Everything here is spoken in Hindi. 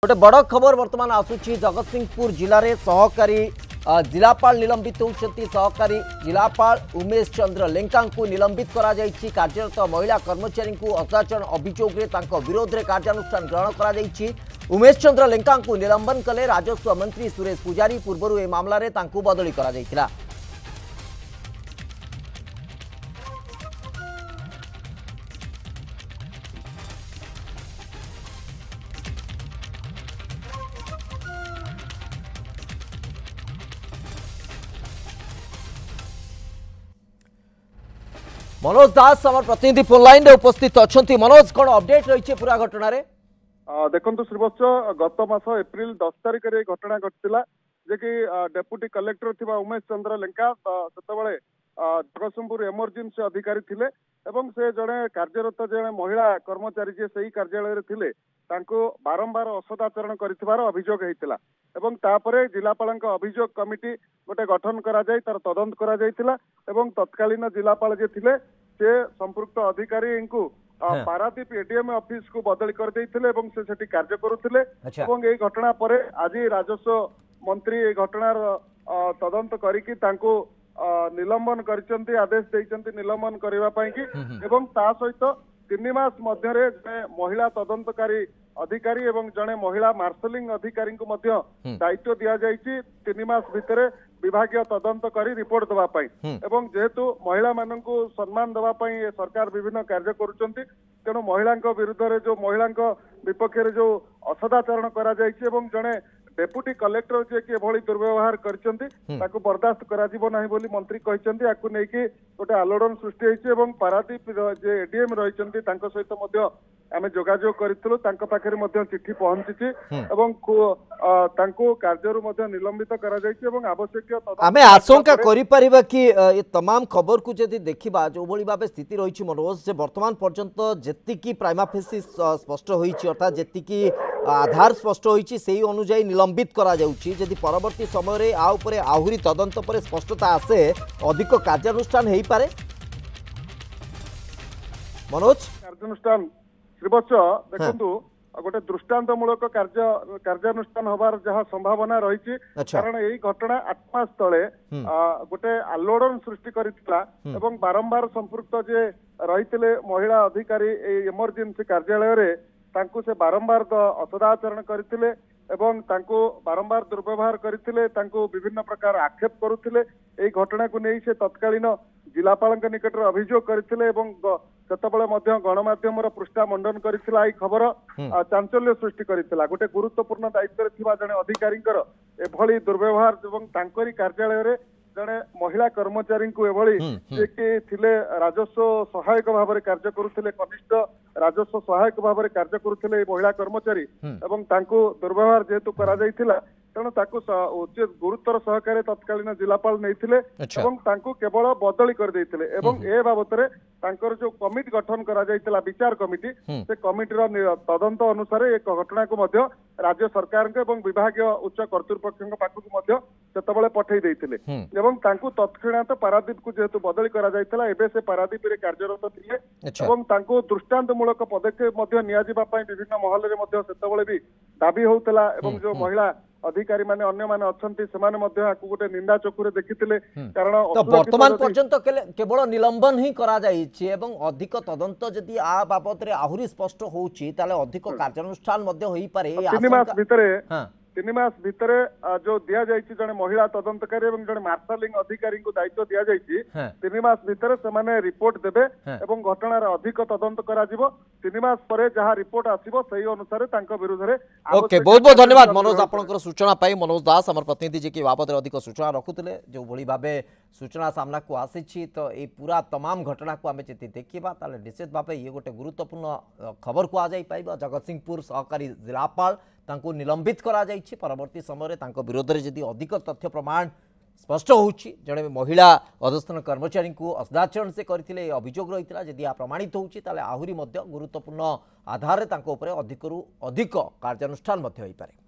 गोटे बड़ खबर बर्तमान आसूची जगतसिंहपुर जिले में सहकारी जिलापाल निलंबित होती सहकारी जिलापाल उमेश चंद्र लेंका निलंबित कार्यरत महिला कर्मचारी को अत्याचार अभियोग विरोध में कार्यानुष्ठान ग्रहण कर उमेश चंद्र लेंका निलंबन कले राजस्व मंत्री सुरेश पुजारी पूर्व ए मामलें बदली कर मनोज दास आम प्रतिनिधि फोन लाइन उपस्थित अच्छा मनोज कौन अपडेट रही है पूरा घटना रे देखो श्रीवत्स गत मास एप्रिल 10 तारिख में घटना घटला जे कि डेप्यूटी कलेक्टर थिबा उमेश चंद्र लेंका सेतबेले जगतसिंहपुर इमरजेंसी अधिकारी थिले एवं से जड़े कार्यरत जड़े महिला कर्मचारी जे सही कार्यालय थिले तांको बारंबार असदाचरण करिथिबार अभियोग हेतिला एवं तापरे जिलापाल अभियोग कमिटी गोटे गठन करा जाय तार तदंत करा जायतिला एवं तत्कालीन जिलापाल जे थिले से संपृक्त अधिकारी को पारादीप एडीएम ऑफिस को बदली कर देइथिले एवं से सेठी कार्य करुथिले एवं एई घटना परे आज राजस्व मंत्री ए घटनार तदंत करिकि तांको निलंबन करिसंती आदेश देइसंती निलंबन करिवा पई कि एवं ता सहित 3 मास मध्यरे महिला तदंतकारी अधिकारी एवं जड़े महिला मार्शलिंग अधिकारी को मध्य दायित्व दिया जायछि 3 मास भितरे विभागीय तदंत करी रिपोर्ट दवा पाई एवं जेहेतु महिला माननकु सम्मान दवा पाई सरकार विभिन्न कार्य करुचंती तेणु महिला विरुद्ध रे जो महिला विपक्ष रे जो असदाचरण करा जायछि एवं जड़े डेप्यूटी कलेक्टर जे कि एभली दुर्व्यवहार करछंती बर्दाश्त करा जिवो नाही बोली मंत्री कहछंती आकु नै कि गोटे आलोड़न सृष्टि होइछि एवं पारादीप जे एडीएम रहिछंती तांको सहित मध्य आमे जोगाजोग करितलु तांको पाखरे मध्य चिट्ठी पहुंचीछि एवं तांको कार्यरु मध्य निलंबित करा जायछि एवं आवश्यक आमे आशंका करि परिबा कि ये तमाम खबर को जदि देखिबा जो भली भाबे स्थिति रहिछि मनोज जे वर्तमान पर्यंत जेतिकी प्राइमा फेसी स्पष्ट होइछि अर्थात जेतिकी आधार स्पष्ट होइछि सेही अनुसार निलंबित करा जाउछि यदि परवर्ती समय रे आ ऊपर आहुरी तदंत पर स्पष्टता आसे अधिक कार्यानुष्ठान हेई पारे मनोज कार्यानुष्ठान श्रीवत्स देखंतु गोटे दृष्टांतमूलक कार्यानुष्ठान हबार जहाँ संभावना रही कारण यही घटना 8 मास तले गोटे आलोड़न सृष्टि करितला एवं बारंबार संपृक्त जे रहितले महिला अधिकारी इमरजेंसी कार्यालय रे तांको से बारंबार असदाचरण करथिले एवं तांको बारंबार दुर्व्यवहार करथिले तांको विभिन्न प्रकार आक्षेप करुथिले एई घटना को नै से तत्कालीन जिलापाल निकट अभियोग करथिले एवं सेतबेले मध्य गणमाध्यम पृष्ठा मंडन करथिला एई खबर चांचल्य सृष्टि करथिला गोटे गुरुत्वपूर्ण दायित्व थिबा जने अधिकारींकर एभली दुर्व्यवहार एवं तांकरी कार्यालय रे जड़े महिला कर्मचारी को एभली थिले राजस्व सहायक भाव में कार्य करुथिले कनिष्ठ राजस्व सहायक भाव में कार्य करुथिले महिला कर्मचारी एवं तांको दुर्व्यवहार जेहेतु करा जायथिला तेणु ताकू उचित गुरुतर सहकारे तत्कालीन जिलापाल नैथिले एवं तांको केवल बदली कर देइथिले एवं ए बाबतरे तांकर जो कमिटी गठन करा जायतिला विचार कमिटी से कमिटीर तदंत अनुसार एक घटना को मध्य राज्य सरकार एवं विभागीय उच्च कर्तृपक्ष पाखक मध्य सेतबेले पठेई देइथिले एवं तांको तत्क्षणात पारादीप को जेहेतु बदली करा जायतिला एबे से पारादीप रे कार्यरत थिले एवं तांको दृष्टांतमूलक पदक्षेप मध्य निया जिबा पई विभिन्न महल रे मध्य सेतबेले भी दाबी होउतला एवं जो महिला अधिकारी माने अन्य माने अछंती सेमाने मध्य आकु गोटे निंदा चकुरे देखिथिले कारण तो वर्तमान पर्यंत केवल निलंबन ही करा जायछि एवं अधिक तदंत जदि आ बाबत रे आहुरी स्पष्ट होउछि ताले अधिक कार्यानुष्ठान मध्य होई पारे 3 मास भितरे जो दिया जायछि जने महिला तदंतकारी एवं जने मार्शलिंग अधिकारी को दायित्व दिया जायछि 3 मास भितरे से माने रिपोर्ट देबे एवं घटनार अधिक तदंत करा जिवो 3 मास परे जहा रिपोर्ट आसीबो सही अनुसार तांको विरुद्ध रे ओके बहुत बहुत धन्यवाद मनोज आपनकर सूचना पाई मनोज दास हमर प्रतिनिधि जे कि बाबत रे अधिक सूचना रखुतले जो भली भाबे सूचना सामना को आसी तो ये पूरा तमाम घटना को आम जति देखा ताले निश्चित भाव ये गोटे गुरुत्वपूर्ण खबर को आजाई पाइबा जगतसिंहपुर सहकारी जिलापाल तांको निलंबित करा जायछि परवर्ती समय रे तांको विरोध रे यदि अधिक तथ्य प्रमाण स्पष्ट होउछि जड़े महिला अधस्थन कर्मचारी को असदाचरण से करथिले अभियोग रहितला यदि आ प्रमाणित होउछि ताले आहुरी मध्य गुरुत्वपूर्ण आधार रे तांको उपरे अधिकरु अधिक कार्यानुष्ठान मध्य होई पारे।